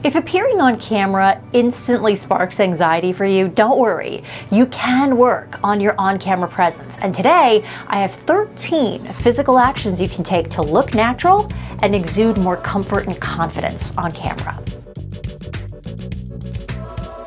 If appearing on camera instantly sparks anxiety for you, don't worry. You can work on your on-camera presence. And today, I have 13 physical actions you can take to look natural and exude more comfort and confidence on camera.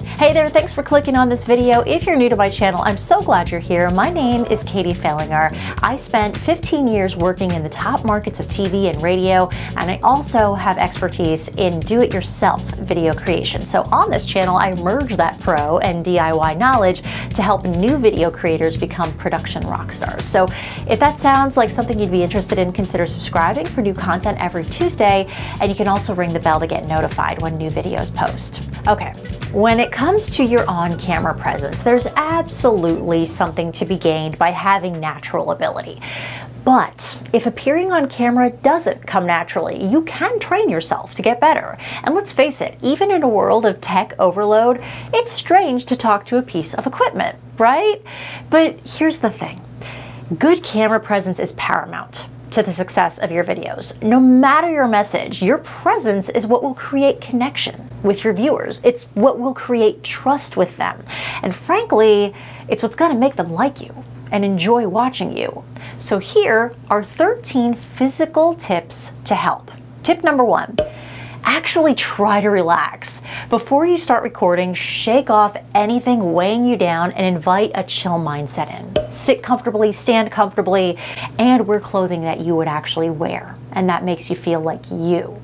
Hey there, thanks for clicking on this video. If you're new to my channel, I'm so glad you're here. My name is Katie Fellinger. I spent 15 years working in the top markets of TV and radio, and I also have expertise in do-it-yourself video creation. So on this channel, I merge that pro and DIY knowledge to help new video creators become production rock stars. So if that sounds like something you'd be interested in, consider subscribing for new content every Tuesday, and you can also ring the bell to get notified when new videos post. Okay. When it comes to your on-camera presence, there's absolutely something to be gained by having natural ability. But if appearing on camera doesn't come naturally, you can train yourself to get better. And let's face it, even in a world of tech overload, it's strange to talk to a piece of equipment, right? But here's the thing. Good camera presence is paramount to the success of your videos. No matter your message, your presence is what will create connection with your viewers. It's what will create trust with them. And frankly, it's what's gonna make them like you and enjoy watching you. So here are 13 physical tips to help. Tip number 1. Actually try to relax. Before you start recording, shake off anything weighing you down and invite a chill mindset in. Sit comfortably, stand comfortably, and wear clothing that you would actually wear, and that makes you feel like you.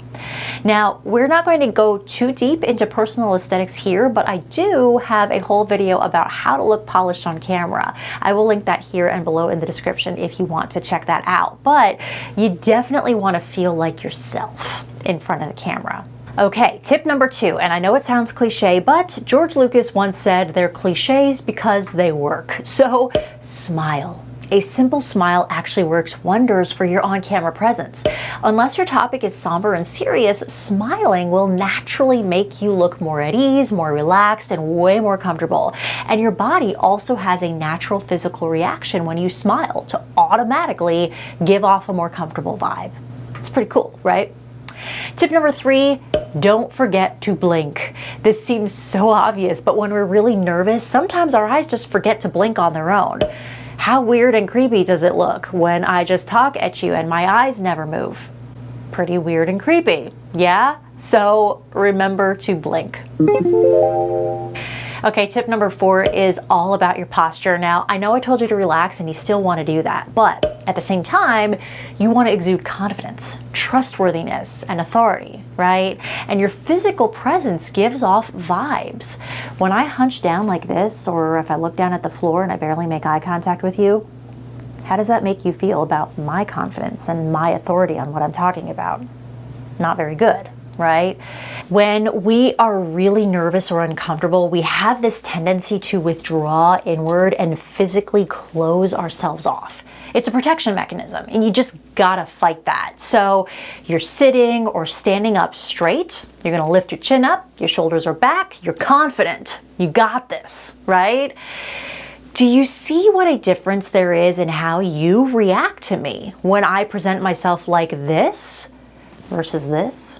Now, we're not going to go too deep into personal aesthetics here, but I do have a whole video about how to look polished on camera. I will link that here and below in the description if you want to check that out. But you definitely want to feel like yourself in front of the camera. Okay, tip number 2, and I know it sounds cliche, but George Lucas once said they're cliches because they work. So smile. A simple smile actually works wonders for your on-camera presence. Unless your topic is somber and serious, smiling will naturally make you look more at ease, more relaxed, and way more comfortable. And your body also has a natural physical reaction when you smile to automatically give off a more comfortable vibe. It's pretty cool, right? Tip number 3, don't forget to blink. This seems so obvious, but when we're really nervous, sometimes our eyes just forget to blink on their own. How weird and creepy does it look when I just talk at you and my eyes never move? Pretty weird and creepy, yeah? So remember to blink. Okay, tip number 4 is all about your posture. Now, I know I told you to relax and you still want to do that, but at the same time, you want to exude confidence, trustworthiness, and authority, right? And your physical presence gives off vibes. When I hunch down like this, or if I look down at the floor and I barely make eye contact with you, how does that make you feel about my confidence and my authority on what I'm talking about? Not very good. Right? When we are really nervous or uncomfortable, we have this tendency to withdraw inward and physically close ourselves off. It's a protection mechanism, and you just gotta fight that. So you're sitting or standing up straight, you're gonna lift your chin up, your shoulders are back, you're confident. You got this, right? Do you see what a difference there is in how you react to me when I present myself like this versus this?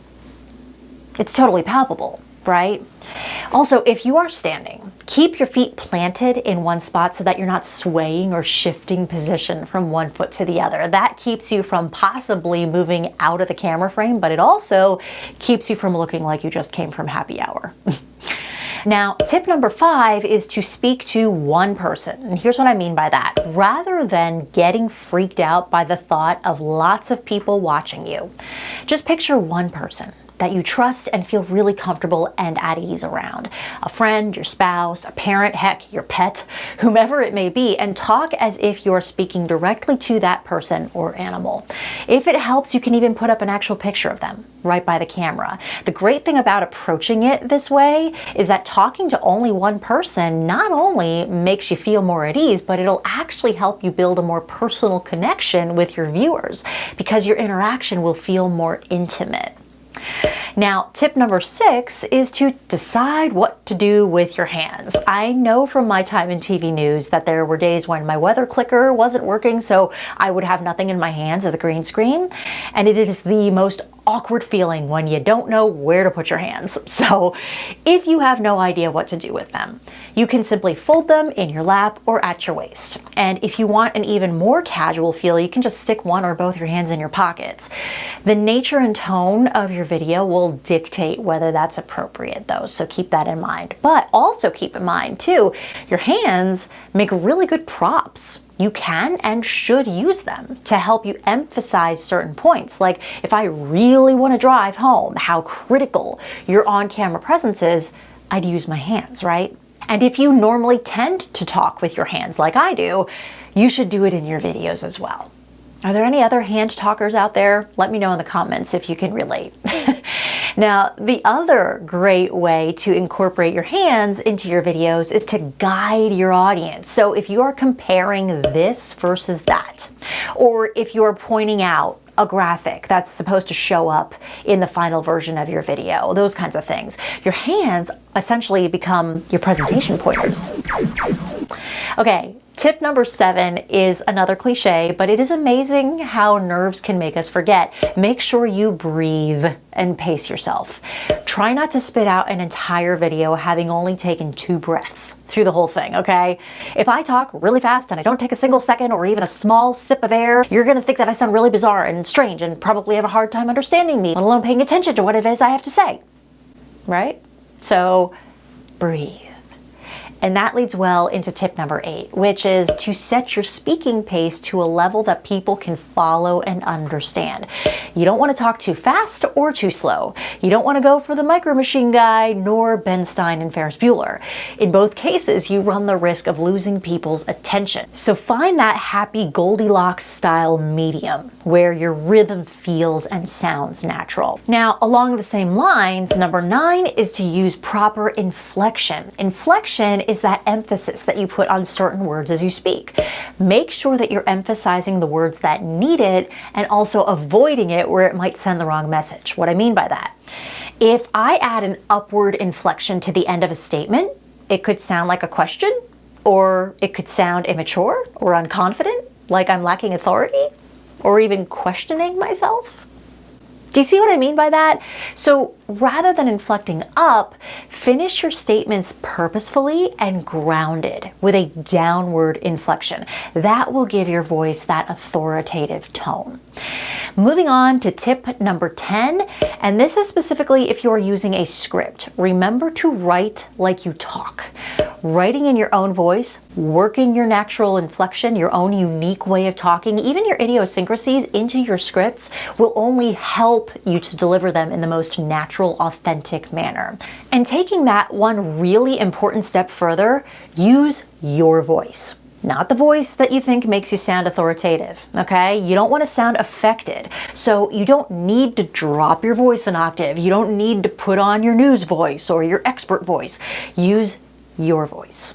It's totally palpable, right? Also, if you are standing, keep your feet planted in one spot so that you're not swaying or shifting position from one foot to the other. That keeps you from possibly moving out of the camera frame, but it also keeps you from looking like you just came from happy hour. Now, tip number 5 is to speak to one person. And here's what I mean by that. Rather than getting freaked out by the thought of lots of people watching you, just picture one person that you trust and feel really comfortable and at ease around. A friend, your spouse, a parent, heck, your pet, whomever it may be, and talk as if you're speaking directly to that person or animal. If it helps, you can even put up an actual picture of them right by the camera. The great thing about approaching it this way is that talking to only one person not only makes you feel more at ease, but it'll actually help you build a more personal connection with your viewers because your interaction will feel more intimate. Now, tip number 6 is to decide what to do with your hands. I know from my time in TV news that there were days when my weather clicker wasn't working, so I would have nothing in my hands at the green screen. And it is the most awkward feeling when you don't know where to put your hands. So if you have no idea what to do with them, you can simply fold them in your lap or at your waist. And if you want an even more casual feel, you can just stick one or both your hands in your pockets. The nature and tone of your video will dictate whether that's appropriate though, so keep that in mind. But also keep in mind too, your hands make really good props. You can and should use them to help you emphasize certain points. Like if I really want to drive home how critical your on-camera presence is, I'd use my hands, right? And if you normally tend to talk with your hands like I do, you should do it in your videos as well. Are there any other hand talkers out there? Let me know in the comments if you can relate. Now, the other great way to incorporate your hands into your videos is to guide your audience. So if you are comparing this versus that, or if you are pointing out a graphic that's supposed to show up in the final version of your video, those kinds of things, your hands essentially become your presentation pointers. Okay, tip number 7 is another cliche, but it is amazing how nerves can make us forget. Make sure you breathe and pace yourself. Try not to spit out an entire video having only taken 2 breaths through the whole thing, okay? If I talk really fast and I don't take a single second or even a small sip of air, you're gonna think that I sound really bizarre and strange and probably have a hard time understanding me, let alone paying attention to what it is I have to say, right? So breathe. And that leads well into tip number 8, which is to set your speaking pace to a level that people can follow and understand. You don't want to talk too fast or too slow. You don't want to go for the Micro Machine Guy nor Ben Stein and Ferris Bueller. In both cases, you run the risk of losing people's attention. So find that happy Goldilocks style medium where your rhythm feels and sounds natural. Now, along the same lines, number 9 is to use proper inflection. Inflection is that emphasis that you put on certain words as you speak. Make sure that you're emphasizing the words that need it and also avoiding it where it might send the wrong message. What I mean by that, if I add an upward inflection to the end of a statement, it could sound like a question, or it could sound immature or unconfident, like I'm lacking authority, or even questioning myself. Do you see what I mean by that? So rather than inflecting up, finish your statements purposefully and grounded with a downward inflection. That will give your voice that authoritative tone. Moving on to tip number 10, and this is specifically if you're using a script. Remember to write like you talk. Writing in your own voice, working your natural inflection, your own unique way of talking, even your idiosyncrasies into your scripts will only help you to deliver them in the most natural, authentic manner. And taking that one really important step further, use your voice. Not the voice that you think makes you sound authoritative, okay? You don't want to sound affected. So you don't need to drop your voice an octave. You don't need to put on your news voice or your expert voice. Use your voice.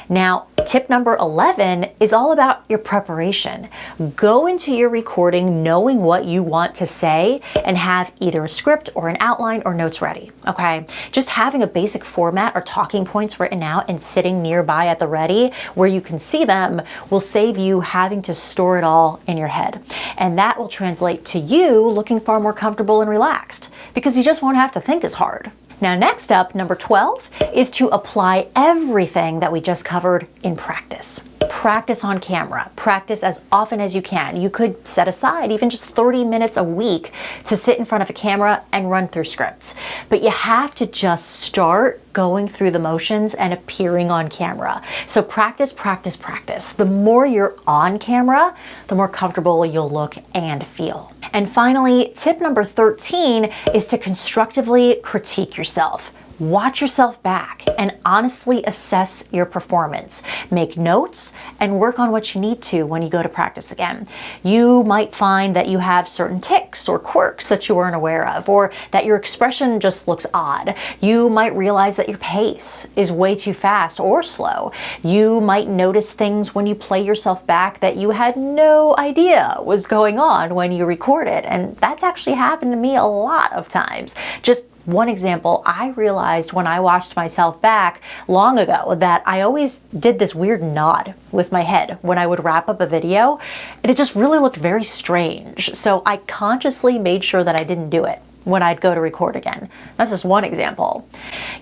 Now, tip number 11 is all about your preparation. Go into your recording knowing what you want to say and have either a script or an outline or notes ready, okay? Just having a basic format or talking points written out and sitting nearby at the ready where you can see them will save you having to store it all in your head. And that will translate to you looking far more comfortable and relaxed because you just won't have to think as hard. Now, next up, number 12, is to apply everything that we just covered in practice. Practice on camera. Practice as often as you can. You could set aside even just 30 minutes a week to sit in front of a camera and run through scripts. But you have to just start going through the motions and appearing on camera. So practice, practice, practice. The more you're on camera, the more comfortable you'll look and feel. And finally, tip number 13 is to constructively critique yourself. Watch yourself back and honestly assess your performance. Make notes and work on what you need to when you go to practice again. You might find that you have certain tics or quirks that you weren't aware of, or that your expression just looks odd. You might realize that your pace is way too fast or slow. You might notice things when you play yourself back that you had no idea was going on when you recorded. And that's actually happened to me a lot of times. Just One example, I realized when I watched myself back long ago that I always did this weird nod with my head when I would wrap up a video, and it just really looked very strange. So I consciously made sure that I didn't do it when I'd go to record again. That's just one example.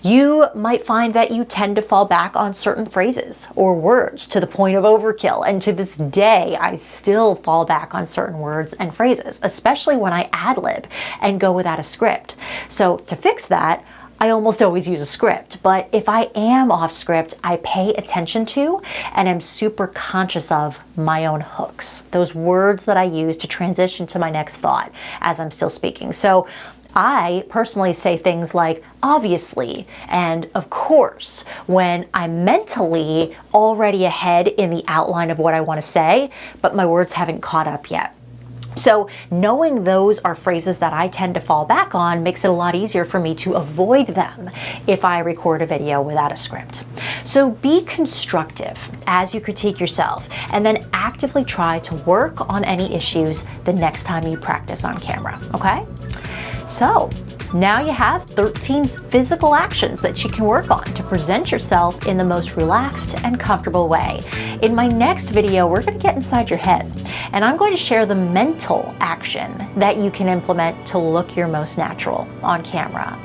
You might find that you tend to fall back on certain phrases or words to the point of overkill. And to this day, I still fall back on certain words and phrases, especially when I ad-lib and go without a script. So to fix that, I almost always use a script, but if I am off script, I pay attention to and am super conscious of my own hooks, those words that I use to transition to my next thought as I'm still speaking. So I personally say things like obviously and of course when I'm mentally already ahead in the outline of what I want to say, but my words haven't caught up yet. So knowing those are phrases that I tend to fall back on makes it a lot easier for me to avoid them if I record a video without a script. So be constructive as you critique yourself and then actively try to work on any issues the next time you practice on camera, okay? So now you have 13 physical actions that you can work on to present yourself in the most relaxed and comfortable way. In my next video, we're going to get inside your head, and I'm going to share the mental action that you can implement to look your most natural on camera.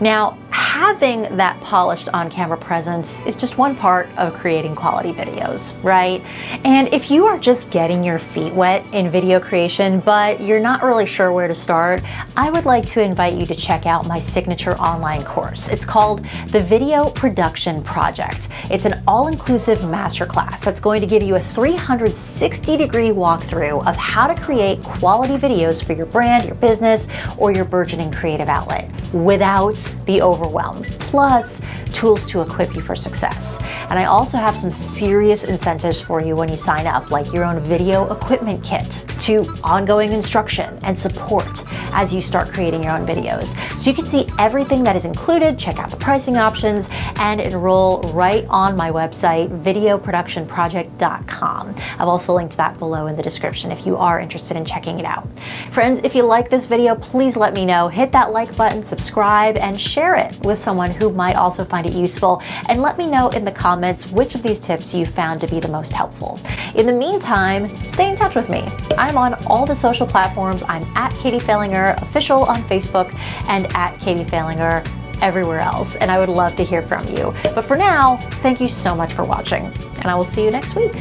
Now, having that polished on-camera presence is just one part of creating quality videos, right? And if you are just getting your feet wet in video creation, but you're not really sure where to start, I would like to invite you to check out my signature online course. It's called the Video Production Project. It's an all-inclusive masterclass that's going to give you a 360-degree walkthrough of how to create quality videos for your brand, your business, or your burgeoning creative outlet without the overwhelm, plus tools to equip you for success. And I also have some serious incentives for you when you sign up, like your own video equipment kit, to ongoing instruction and support as you start creating your own videos. So you can see everything that is included, check out the pricing options, and enroll right on my website, videoproductionproject.com. I've also linked that below in the description if you are interested in checking it out. Friends, if you like this video, please let me know. Hit that like button, subscribe, and share it with someone who might also find it useful. And let me know in the comments which of these tips you found to be the most helpful. In the meantime, stay in touch with me. I'm on all the social platforms. I'm at Katie Falinger Official on Facebook and at Katie Falinger everywhere else. And I would love to hear from you. But for now, thank you so much for watching, and I will see you next week.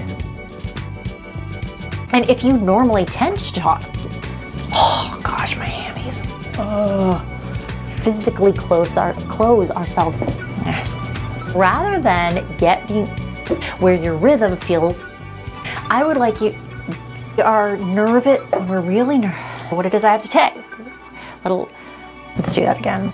And if you normally tend to talk, oh gosh, my hammies. Physically close ourselves. Rather than getting where your rhythm feels, I would like you are nervous. We're really nervous. What it is I have to take. Let's do that again.